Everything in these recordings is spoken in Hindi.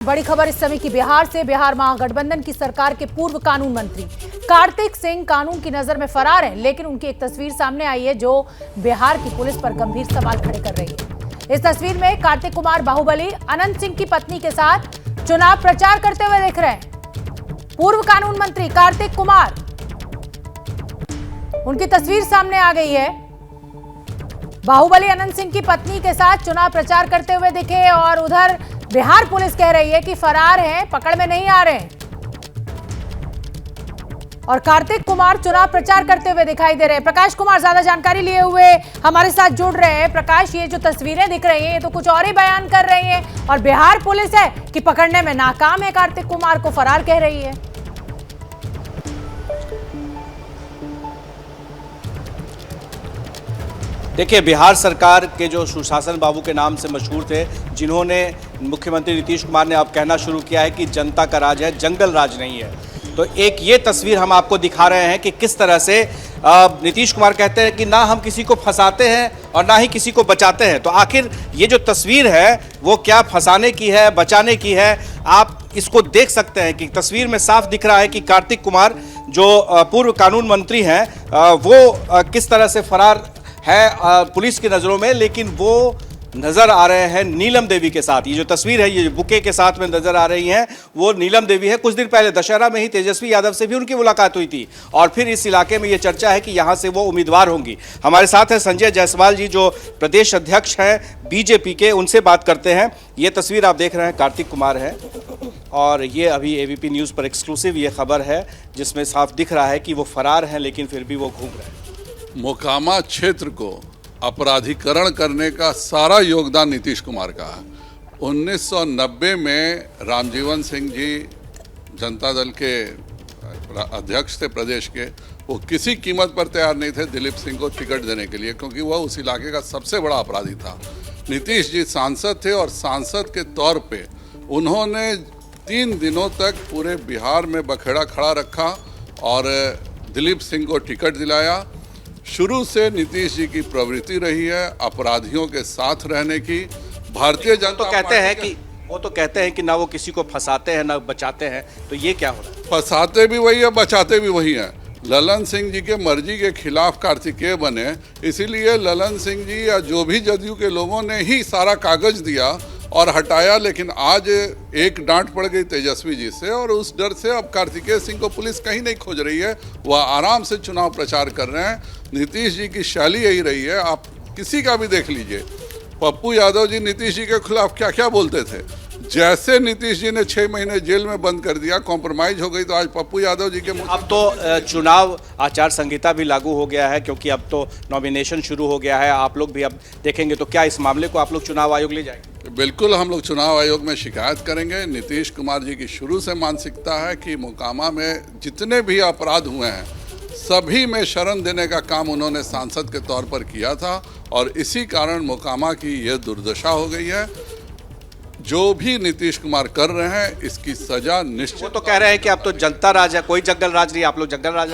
बड़ी खबर इस समय की बिहार से। बिहार महागठबंधन की सरकार के पूर्व कानून मंत्री कार्तिक सिंह कानून की नजर में फरार हैं, लेकिन उनकी एक तस्वीर सामने आई है जो बिहार की पुलिस पर गंभीर सवाल खड़े कर रही है। इस तस्वीर में कार्तिक कुमार बाहुबली अनंत सिंह की पत्नी के साथ चुनाव प्रचार करते हुए दिख रहे हैं। पूर्व कानून मंत्री कार्तिक कुमार, उनकी तस्वीर सामने आ गई है। बाहुबली अनंत सिंह की पत्नी के साथ चुनाव प्रचार करते हुए दिखे और उधर बिहार पुलिस कह रही है कि फरार हैं, पकड़ में नहीं आ रहे हैं। और कार्तिक कुमार चुनाव प्रचार करते हुए दिखाई दे रहे हैं। प्रकाश कुमार ज्यादा जानकारी लिए हुए हमारे साथ जुड़ रहे हैं। प्रकाश, ये जो तस्वीरें दिख रही हैं ये तो कुछ और ही बयान कर रही हैं और बिहार पुलिस है कि पकड़ने में नाकाम है, कार्तिक कुमार को फरार कह रही है। देखिए, बिहार सरकार के जो सुशासन बाबू के नाम से मशहूर थे, जिन्होंने मुख्यमंत्री नीतीश कुमार ने अब कहना शुरू किया है कि जनता का राज है, जंगल राज नहीं है। तो एक ये तस्वीर हम आपको दिखा रहे हैं कि किस तरह से नीतीश कुमार कहते हैं कि ना हम किसी को फंसाते हैं और ना ही किसी को बचाते हैं। तो आखिर ये जो तस्वीर है वो क्या फंसाने की है, बचाने की है? आप इसको देख सकते हैं कि तस्वीर में साफ दिख रहा है कि कार्तिक कुमार जो पूर्व कानून मंत्री हैं वो किस तरह से फरार है पुलिस की नज़रों में, लेकिन वो नज़र आ रहे हैं नीलम देवी के साथ। ये जो तस्वीर है, ये बुके के साथ में नज़र आ रही हैं, वो नीलम देवी है। कुछ दिन पहले दशहरा में ही तेजस्वी यादव से भी उनकी मुलाकात हुई थी और फिर इस इलाके में ये चर्चा है कि यहाँ से वो उम्मीदवार होंगी। हमारे साथ हैं संजय जायसवाल जी, जो प्रदेश अध्यक्ष हैं बीजेपी के, उनसे बात करते हैं। ये तस्वीर आप देख रहे हैं, कार्तिक कुमार है और ये अभी एबीपी न्यूज़ पर एक्सक्लूसिव ये खबर है जिसमें साफ दिख रहा है कि वो फरार हैं, लेकिन फिर भी वो घूम रहे हैं। मोकामा क्षेत्र को अपराधीकरण करने का सारा योगदान नीतीश कुमार का है। 1990 में रामजीवन सिंह जी जनता दल के अध्यक्ष थे प्रदेश के, वो किसी कीमत पर तैयार नहीं थे दिलीप सिंह को टिकट देने के लिए, क्योंकि वह उस इलाके का सबसे बड़ा अपराधी था। नीतीश जी सांसद थे और सांसद के तौर पे उन्होंने 3 दिनों तक पूरे बिहार में बखेड़ा खड़ा रखा और दिलीप सिंह को टिकट दिलाया। शुरू से नीतीश जी की प्रवृत्ति रही है अपराधियों के साथ रहने की। भारतीय जनता तो कहते हैं कि ना वो किसी को फंसाते हैं ना बचाते हैं, तो ये क्या हो रहा है? फंसाते भी वही है, बचाते भी वही हैं। ललन सिंह जी के मर्जी के खिलाफ कार्तिकेय बने, इसीलिए ललन सिंह जी या जो भी जदयू के लोगों ने ही सारा कागज दिया और हटाया। लेकिन आज एक डांट पड़ गई तेजस्वी जी से और उस डर से अब कार्तिकेय सिंह को पुलिस कहीं नहीं खोज रही है, वह आराम से चुनाव प्रचार कर रहे हैं। नीतीश जी की शैली यही रही है, आप किसी का भी देख लीजिए। पप्पू यादव जी नीतीश जी के खिलाफ क्या क्या बोलते थे, जैसे नीतीश जी ने 6 महीने जेल में बंद कर दिया, कॉम्प्रोमाइज हो गई, तो आज पप्पू यादव जी के अब तो चुनाव आचार संहिता भी लागू हो गया है, क्योंकि अब तो नॉमिनेशन शुरू हो गया है। आप लोग भी अब देखेंगे, तो क्या इस मामले को आप लोग चुनाव आयोग ले जाएंगे? बिल्कुल, हम लोग चुनाव आयोग में शिकायत करेंगे। नीतीश कुमार जी की शुरू से मानसिकता है कि मोकामा में जितने भी अपराध हुए हैं सभी में शरण देने का काम उन्होंने सांसद के तौर पर किया था और इसी कारण मोकामा की यह दुर्दशा हो गई है। जो भी नीतीश कुमार कर रहे हैं इसकी सजा निश्चित। वो तो कह रहे हैं कि अब तो जनता राज है, कोई जंगल राज नहीं। आप लोग जंगल राज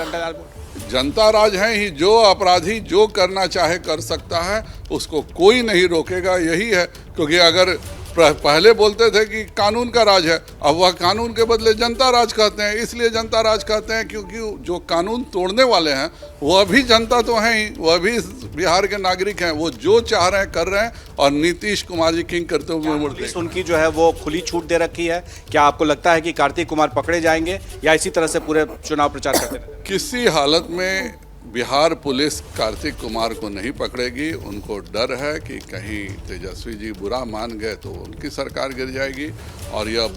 जनता राज है ही, जो अपराधी जो करना चाहे कर सकता है, उसको कोई नहीं रोकेगा। यही है, क्योंकि अगर पहले बोलते थे कि कानून का राज है, अब वह कानून के बदले जनता राज कहते हैं। इसलिए जनता राज कहते हैं क्योंकि जो कानून तोड़ने वाले हैं वह भी जनता तो हैं ही, वह भी बिहार के नागरिक हैं। वो जो चाह रहे हैं कर रहे हैं और नीतीश कुमार जी किंग करते हुए मुड़ते। उनकी जो है वो खुली छूट दे रखी है। क्या आपको लगता है कि कार्तिक कुमार पकड़े जाएंगे या इसी तरह से पूरे चुनाव प्रचार करते रहेंगे? किसी हालत में बिहार पुलिस कार्तिक कुमार को नहीं पकड़ेगी। उनको डर है कि कहीं तेजस्वी जी बुरा मान गए तो उनकी सरकार गिर जाएगी और यह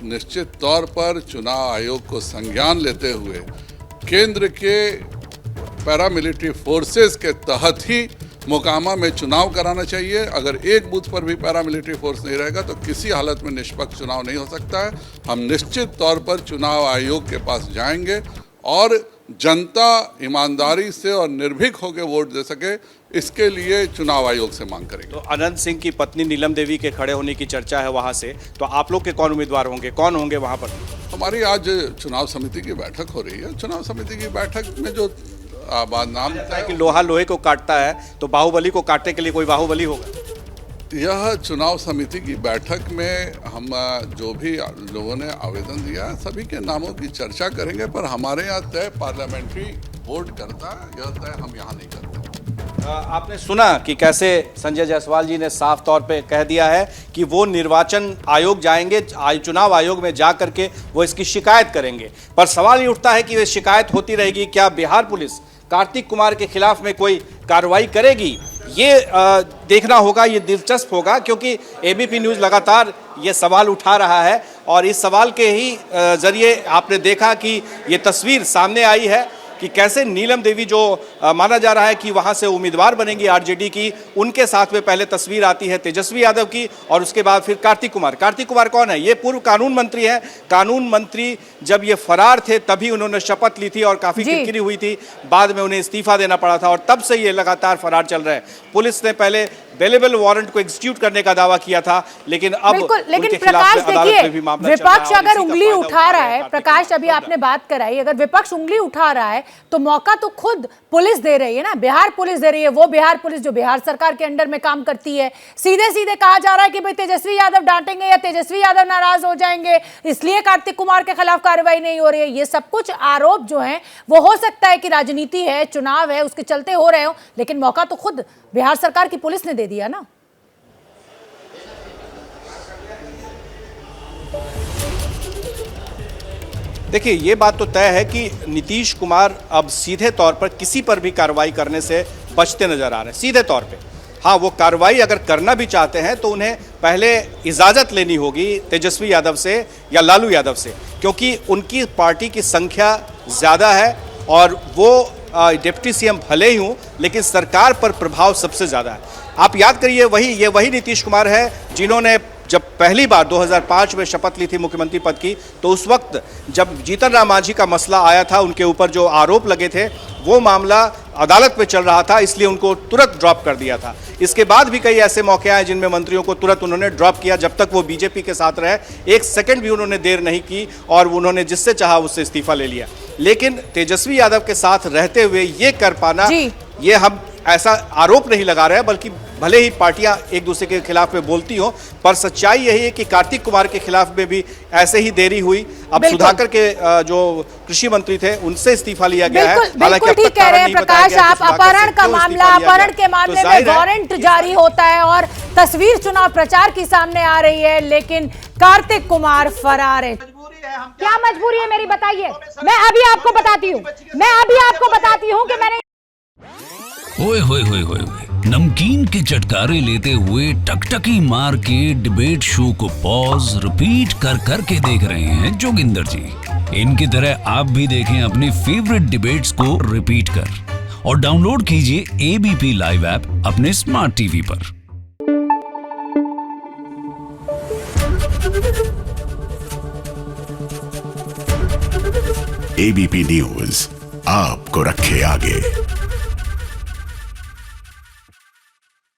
निश्चित तौर पर चुनाव आयोग को संज्ञान लेते हुए केंद्र के पैरामिलिट्री फोर्सेस के तहत ही मोकामा में चुनाव कराना चाहिए। अगर एक बूथ पर भी पैरामिलिट्री फोर्स नहीं रहेगा तो किसी हालत में निष्पक्ष चुनाव नहीं हो सकता है। हम निश्चित तौर पर चुनाव आयोग के पास जाएंगे और जनता ईमानदारी से और निर्भीक होकर वोट दे सके, इसके लिए चुनाव आयोग से मांग करेंगे। तो अनंत सिंह की पत्नी नीलम देवी के खड़े होने की चर्चा है वहां से, तो आप लोग के कौन उम्मीदवार होंगे, कौन होंगे वहां पर? हमारी आज चुनाव समिति की बैठक हो रही है। चुनाव समिति की बैठक में जो नाम कि लोहा लोहे को काटता है, तो बाहुबली को काटने के लिए कोई बाहुबली होगा। यह चुनाव समिति की बैठक में हम जो भी लोगों ने आवेदन दिया सभी के नामों की चर्चा करेंगे, पर हमारे यहाँ तय पार्लियामेंट्री बोर्ड करता है, यह तय हम यहाँ नहीं करते। आपने सुना कि कैसे संजय जायसवाल जी ने साफ तौर पे कह दिया है कि वो निर्वाचन आयोग जाएंगे, चुनाव आयोग में जा करके वो इसकी शिकायत करेंगे। पर सवाल ये उठता है कि ये शिकायत होती रहेगी, क्या बिहार पुलिस कार्तिक कुमार के खिलाफ में कोई कार्रवाई करेगी? ये देखना होगा, ये दिलचस्प होगा, क्योंकि एबीपी न्यूज़ लगातार ये सवाल उठा रहा है और इस सवाल के ही जरिए आपने देखा कि ये तस्वीर सामने आई है कि कैसे नीलम देवी जो माना जा रहा है कि वहां से उम्मीदवार बनेंगी आरजेडी की, उनके साथ में पहले तस्वीर आती है तेजस्वी यादव की और उसके बाद फिर कार्तिक कुमार। कार्तिक कुमार कौन है? ये पूर्व कानून मंत्री हैं। कानून मंत्री जब ये फरार थे तभी उन्होंने शपथ ली थी और काफ़ी किरकिरी हुई थी, बाद में उन्हें इस्तीफा देना पड़ा था और तब से ये लगातार फरार चल रहे हैं। पुलिस ने पहले बेलेबल वारंट को एग्जीक्यूट करने का दावा किया था, लेकिन अब लेकिन प्रकाश देखिए, विपक्ष अगर उंगली उठा रहा है, प्रकाश अभी आपने बात कराई, अगर विपक्ष उंगली उठा रहा है तो मौका तो खुद पुलिस दे रही है ना, बिहार पुलिस दे रही है। वो बिहार पुलिस जो बिहार सरकार के अंडर में काम करती है। सीधे सीधे कहा जा रहा है कि भाई तेजस्वी यादव डांटेंगे या तेजस्वी यादव नाराज हो जाएंगे, इसलिए कार्तिक कुमार के खिलाफ कार्रवाई नहीं हो रही है। ये सब कुछ आरोप जो है वो हो सकता है कि राजनीति है, चुनाव है, उसके चलते हो रहे हो, लेकिन मौका तो खुद बिहार सरकार की पुलिस ने दे दिया ना। देखिए, ये बात तो तय है कि नीतीश कुमार अब सीधे तौर पर किसी पर भी कार्रवाई करने से बचते नजर आ रहे हैं, सीधे तौर पे। हाँ, वो कार्रवाई अगर करना भी चाहते हैं तो उन्हें पहले इजाज़त लेनी होगी तेजस्वी यादव से या लालू यादव से, क्योंकि उनकी पार्टी की संख्या ज़्यादा है और वो डिप्टी सीएम भले ही हूँ लेकिन सरकार पर प्रभाव सबसे ज़्यादा है। आप याद करिए, वही नीतीश कुमार है जिन्होंने जब पहली बार 2005 में शपथ ली थी मुख्यमंत्री पद की, तो उस वक्त जब जीतन राम मांझी का मसला आया था, उनके ऊपर जो आरोप लगे थे, वो मामला अदालत में चल रहा था, इसलिए उनको तुरंत ड्रॉप कर दिया था। इसके बाद भी कई ऐसे मौके आए जिनमें मंत्रियों को तुरंत उन्होंने ड्रॉप किया, जब तक वो बीजेपी के साथ रहे। एक सेकंड भी उन्होंने देर नहीं की और उन्होंने जिससे चाहा उससे इस्तीफा ले लिया। लेकिन तेजस्वी यादव के साथ रहते हुए ये कर पाना, ये हम ऐसा आरोप नहीं लगा रहे हैं, बल्कि भले ही पार्टियां एक दूसरे के खिलाफ में बोलती हो, पर सच्चाई यही है कि कार्तिक कुमार के खिलाफ में भी ऐसे ही देरी हुई। अब सुधाकर के जो कृषि मंत्री थे उनसे इस्तीफा लिया गया है। बिल्कुल ठीक कह रहे हैं प्रकाश आप। अपहरण का मामला, अपहरण के मामले में वारंट जारी होता है और तस्वीर चुनाव प्रचार की सामने आ रही है, लेकिन कार्तिक कुमार फरार है। क्या मजबूरी है मेरी, बताइए। मैं अभी आपको बताती हूँ कि मैंने ओए होए होए होए, नमकीन के चटकारे लेते हुए टकटकी मार के डिबेट शो को पॉज रिपीट कर करके देख रहे हैं जोगिंदर जी। इनकी तरह आप भी देखें अपनी फेवरेट डिबेट्स को रिपीट कर और डाउनलोड कीजिए एबीपी लाइव ऐप अपने स्मार्ट टीवी पर। एबीपी न्यूज आपको रखे आगे।